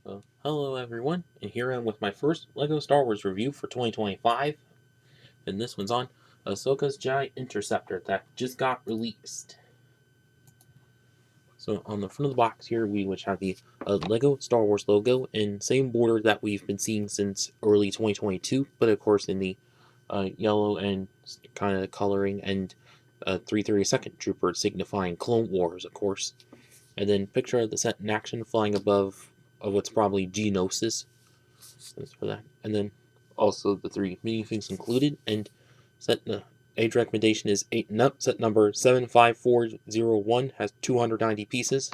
Hello everyone, and here I am with my first LEGO Star Wars review for 2025, and this one's on Ahsoka's Jedi Interceptor that just got released. So on the front of the box here, we which have the LEGO Star Wars logo in same border that we've been seeing since early 2022, but of course in the yellow and kind of coloring, and 332nd Trooper signifying Clone Wars, of course. And then picture of the set in action flying above what's probably Geonosis. That's for that. And then also the three minifigs included. And set age recommendation is 8 and up. Set number 75401 has 290 pieces.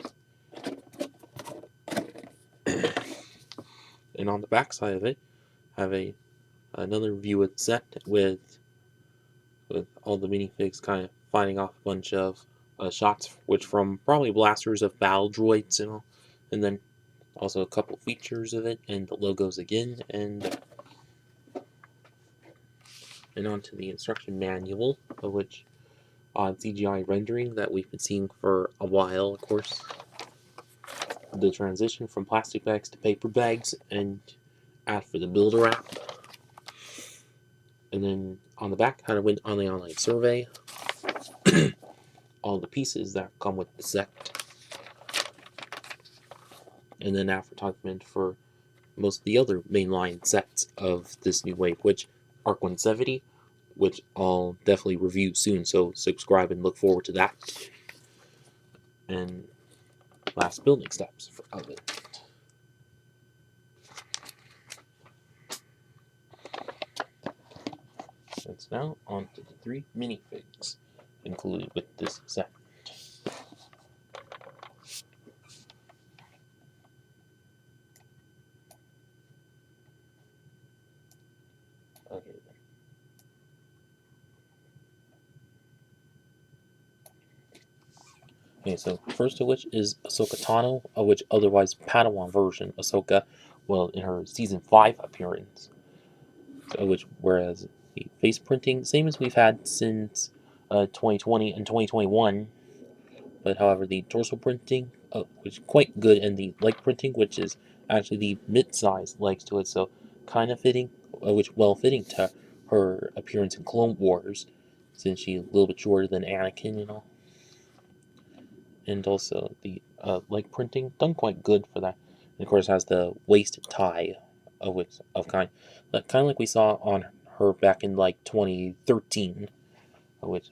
And on the back side of it, have another view of the set with all the minifigs kind of fighting off a bunch of shots, which from probably blasters of battle droids and all. And then also a couple features of it and the logos again, and onto the instruction manual, of which CGI rendering that we've been seeing for a while, of course. The transition from plastic bags to paper bags, and ad for the Builder app. And then on the back, how to win on the online survey. All the pieces that come with the set. And then advertisement for most of the other mainline sets of this new wave, which ARC 170, which I'll definitely review soon, so subscribe and look forward to that. And last building steps of it. It's now on to the three minifigs included with this set. Okay. Okay, so first of which is Ahsoka Tano, of which otherwise Padawan version Ahsoka, well, in her season 5 appearance. So, which whereas the face printing, same as we've had since 2020 and 2021, but however the torso printing, which is quite good, and the leg printing, which is actually the mid-sized legs to it, so kind of fitting, which well fitting to her appearance in Clone Wars, since she's a little bit shorter than Anakin and all. And also the leg printing done quite good for that. And of course has the waist tie, of kind like we saw on her back in like 2013, which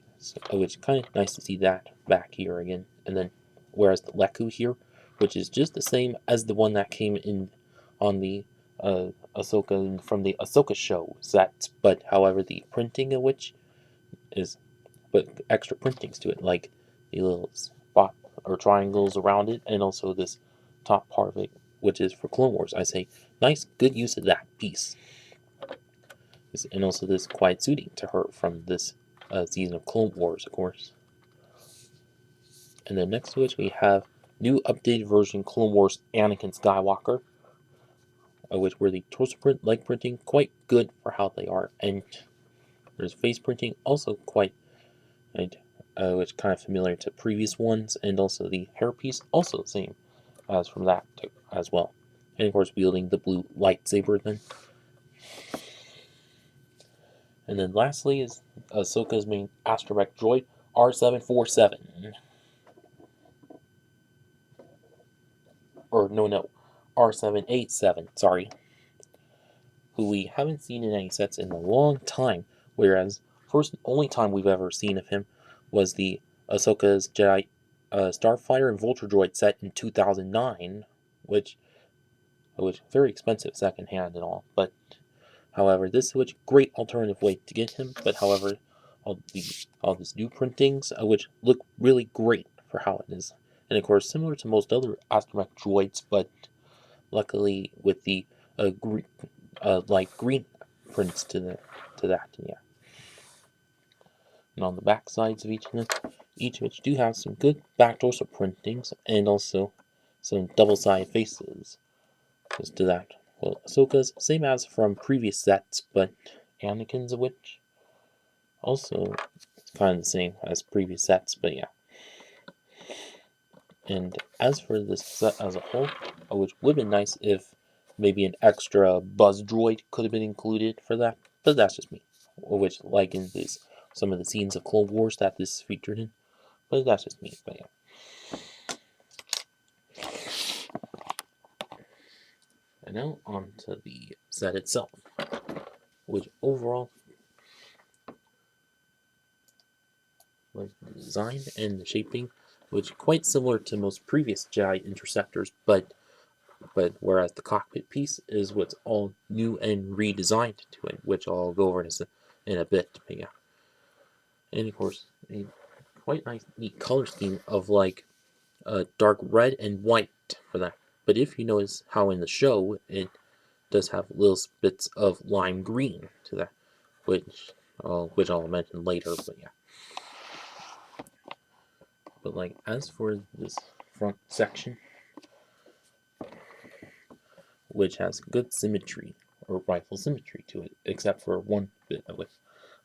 kind of nice to see that back here again. And then whereas the Leku here, which is just the same as the one that came in on the Ahsoka from the Ahsoka show set, but however the printing of which is but extra printings to it, like the little spot or triangles around it, and also this top part of it, which is for Clone Wars. I say nice, good use of that piece, and also this quiet suiting to her from this season of Clone Wars, of course. And then next to which we have new updated version Clone Wars Anakin Skywalker, which were the torso print, leg printing quite good for how they are, and there's face printing also quite right, which kind of familiar to previous ones, and also the hairpiece also the same as from that as well. And of course wielding the blue lightsaber then. And then lastly is Ahsoka's main astromech droid, R747. Or no, R787, sorry. Who we haven't seen in any sets in a long time, whereas first and only time we've ever seen of him was the Ahsoka's Jedi Starfighter and Vulture droid set in 2009, which very expensive secondhand and all. But however, this is a great alternative way to get him. But however, all these new printings, which look really great for how it is, and of course similar to most other astromech droids, but luckily with the light green prints to that, yeah. And on the back sides of each of which do have some good back torso printings, and also some double-sided faces. Just to that. Well, Ahsoka's same as from previous sets, but Anakin's of which also it's kind of the same as previous sets, but yeah. And as for this set as a whole, which would have been nice if maybe an extra buzz droid could have been included for that, but that's just me. Which, like in this, some of the scenes of Clone Wars that this is featured in, but that's just me. But yeah. And now on to the set itself, which overall, like the design and the shaping, which quite similar to most previous Jedi Interceptors, but whereas the cockpit piece is what's all new and redesigned to it, which I'll go over in a bit. But yeah, and of course a quite nice, neat color scheme of like dark red and white for that. But if you notice how in the show it does have little bits of lime green to that, which I'll mention later. But yeah, but like as for this front section, which has good symmetry or rifle symmetry to it, except for one bit of it,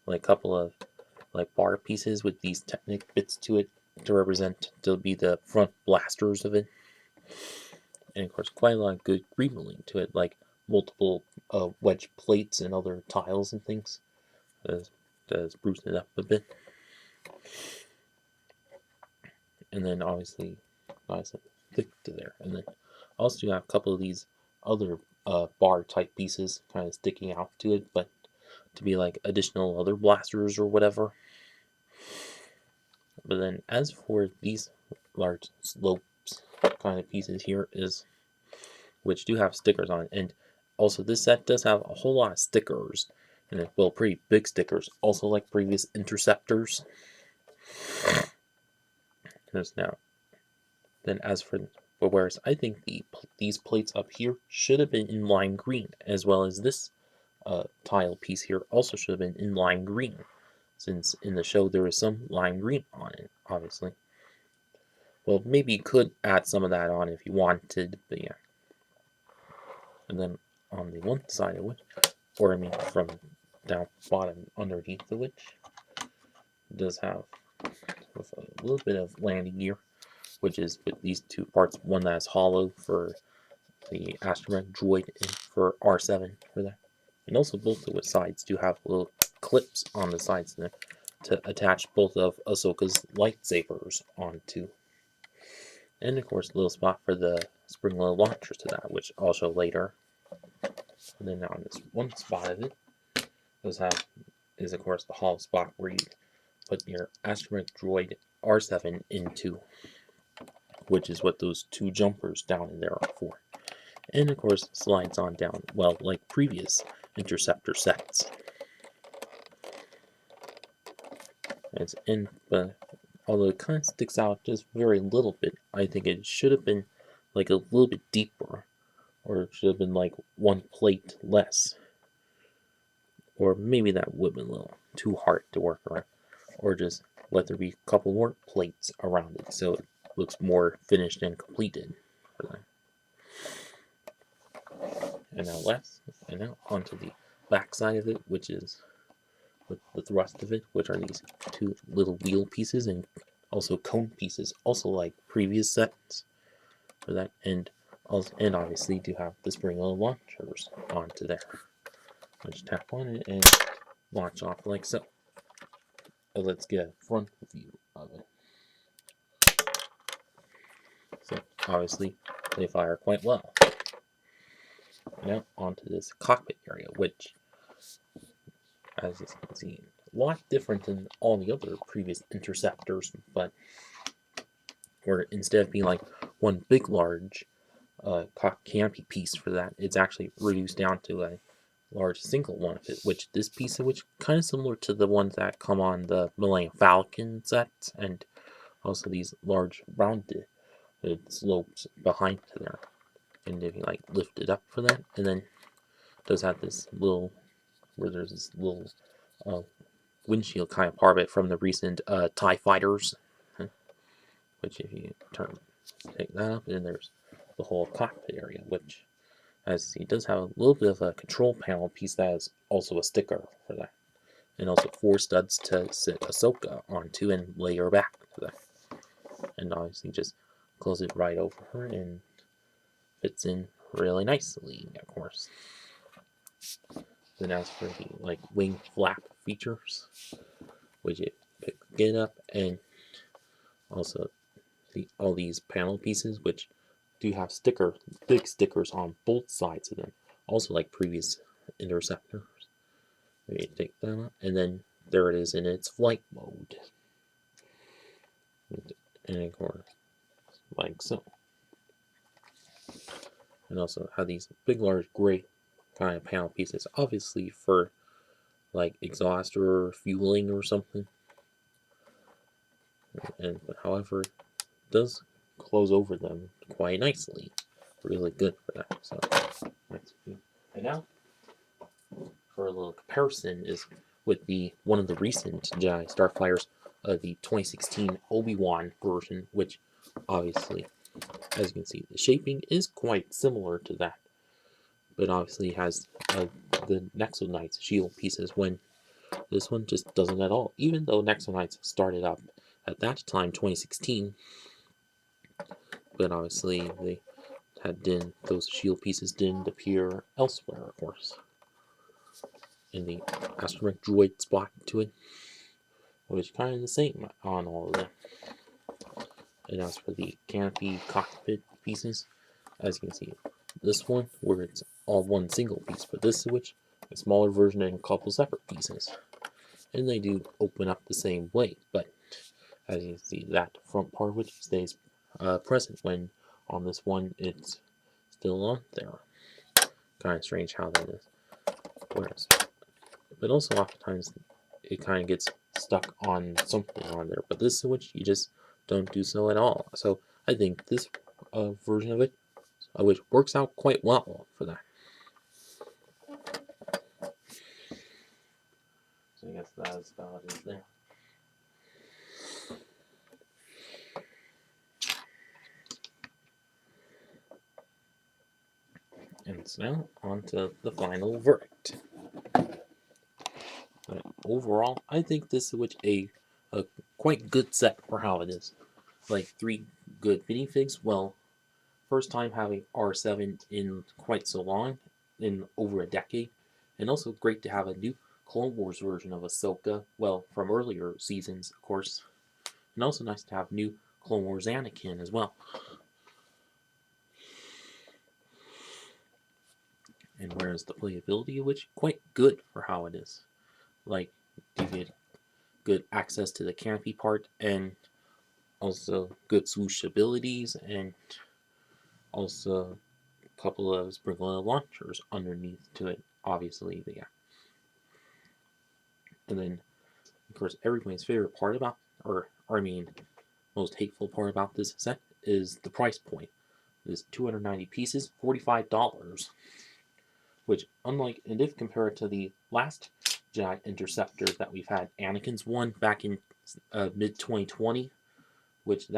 like a couple of like bar pieces with these Technic bits to it to represent to be the front blasters of it, and of course quite a lot of good remodeling to it, like multiple wedge plates and other tiles and things. Does spruce it up a bit, and then obviously nice and thick to there, and then also you have a couple of these other bar type pieces kind of sticking out to it, but to be like additional other blasters or whatever. But then as for these large slopes kind of pieces here is, which do have stickers on it, and also this set does have a whole lot of stickers, and well, pretty big stickers, also like previous Interceptors. There's now, then as for, but whereas I think these plates up here should have been in lime green, as well as this tile piece here also should have been in lime green, since in the show there is some lime green on it, obviously. Well, maybe you could add some of that on if you wanted, but yeah. And then on the one side of which, or I mean from down bottom underneath the which, does have with a little bit of landing gear, which is with these two parts, one that is hollow for the astromech droid and for R7 for that. And also both of the sides do have little clips on the sides there to attach both of Ahsoka's lightsabers onto. And of course a little spot for the spring-loaded launchers to that, which I'll show later. And then on this one spot of it is of course the hollow spot where you put your astromech droid R7 into, which is what those two jumpers down in there are for. And of course slides on down, well, like previous Interceptor sets. It's in, but although it kind of sticks out just very little bit, I think it should have been like a little bit deeper, or it should have been like one plate less, or maybe that would have been a little too hard to work around, or just let there be a couple more plates around it so it looks more finished and completed for that. And now onto the back side of it, which is with the thrust of it, which are these two little wheel pieces and also cone pieces, also like previous sets for that, and obviously do have the spring-loaded launchers onto there, which tap on it and launch off like so. Let's get a front view of it. So obviously they fire quite well. Now onto this cockpit area, which, as you can see, a lot different than all the other previous Interceptors, but where instead of being like one big large canopy piece for that, it's actually reduced down to a large single one of it, which this piece of which kind of similar to the ones that come on the Millennium Falcon sets, and also these large rounded slopes behind there. And if you like lift it up for that, and then it does have this little, where there's this little windshield kind of part of it from the recent TIE fighters, which if you take that up, and there's the whole cockpit area, which, as he does have a little bit of a control panel piece that is also a sticker for that, and also 4 studs to sit Ahsoka onto and lay her back for that, and obviously just close it right over her and fits in really nicely, of course. Then as for the wing flap features, which it get up, and also all these panel pieces, which do have big stickers on both sides of them, also like previous Interceptors. Maybe take that out, and then there it is in its flight mode, and of course, like so. And also have these big, large, gray kind of panel pieces, obviously for like exhaust or fueling or something. And however, it does close over them quite nicely. Really good for that. So, and now for a little comparison is with one of the recent Jedi Starflyers, the 2016 Obi-Wan version, which obviously, as you can see, the shaping is quite similar to that, but obviously has the Nexo Knights shield pieces, when this one just doesn't at all. Even though Nexo Knights started up at that time, 2016, but obviously those shield pieces didn't appear elsewhere, of course. In the astromech droid spot to it, which kind of the same on all of them. And as for the canopy cockpit pieces, as you can see, this one where it's all one single piece, but this switch, a smaller version and a couple separate pieces, and they do open up the same way. But as you can see, that front part which stays present, when on this one it's still on there. Kind of strange how that is. Whereas, but also oftentimes it kind of gets stuck on something on there. But this switch, you just don't do so at all. So I think this version of it, which works out quite well for that. So I guess that's about it there. And so now on to the final verdict. But overall, I think this Switch a quite good set for how it is. Like 3 good minifigs. Well, first time having R7 in quite so long, in over a decade, and also great to have a new Clone Wars version of Ahsoka. Well, from earlier seasons, of course, and also nice to have new Clone Wars Anakin as well. And whereas the playability, which quite good for how it is. Like, you get good access to the canopy part, and also good swoosh abilities, and also a couple of sprinkle of launchers underneath to it, obviously. Yeah. And then, of course, everybody's favorite part about, or I mean, most hateful part about this set is the price point. It is 290 pieces, $45. Which, unlike, and if compared to the last Jedi Interceptor that we've had, Anakin's one back in mid 2020, which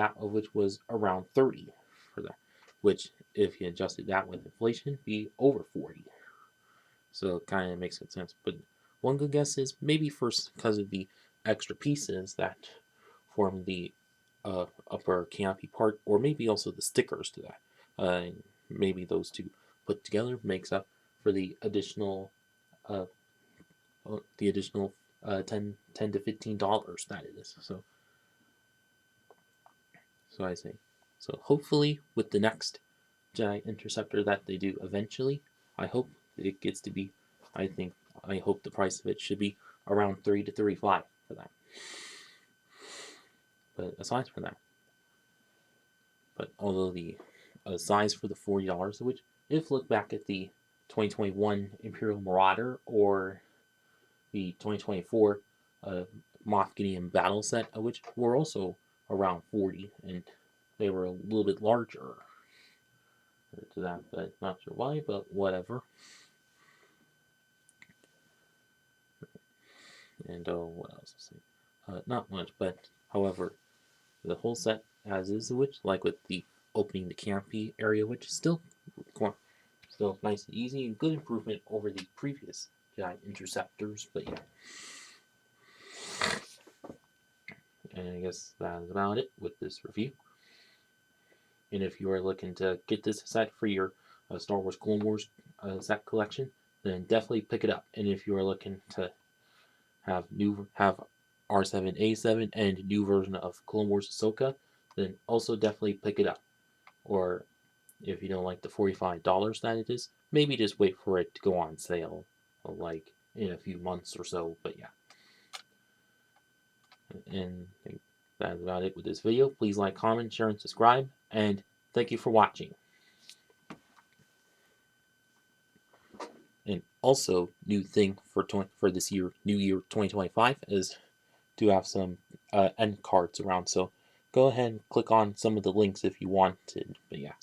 was around 30 for that. Which, if you adjusted that with inflation, be over 40. So it kind of makes good sense. But one good guess is maybe first because of the extra pieces that form the upper canopy part, or maybe also the stickers to that. Maybe those two put together makes up for the additional uh, 10 to $15 that it is. So I say, so hopefully with the next Jedi Interceptor that they do eventually, I hope it gets to be, I hope the price of it should be around 30 to 35 for that. But aside from that, but although the size for the $40, which if look back at the 2021 Imperial Marauder or the 2024 Moff Gideon battle set, which were also around 40, and they were a little bit larger to that, but not sure why, but whatever. And what else to say? Not much, but however, the whole set as is, which like with the opening the canopy area, which is still nice and easy and good improvement over the previous Giant Interceptors, but yeah. And I guess that is about it with this review. And if you are looking to get this set for your Star Wars Clone Wars set collection, then definitely pick it up. And if you are looking to have R7A7 and new version of Clone Wars Ahsoka, then also definitely pick it up. Or if you don't like the $45 that it is, maybe just wait for it to go on sale, like in a few months or so. But yeah, and I think that's about it with this video. Please like, comment, share, and subscribe. And thank you for watching. And also, new thing for this year, New Year 2025, is to have some end cards around. So go ahead and click on some of the links if you want to. But yeah.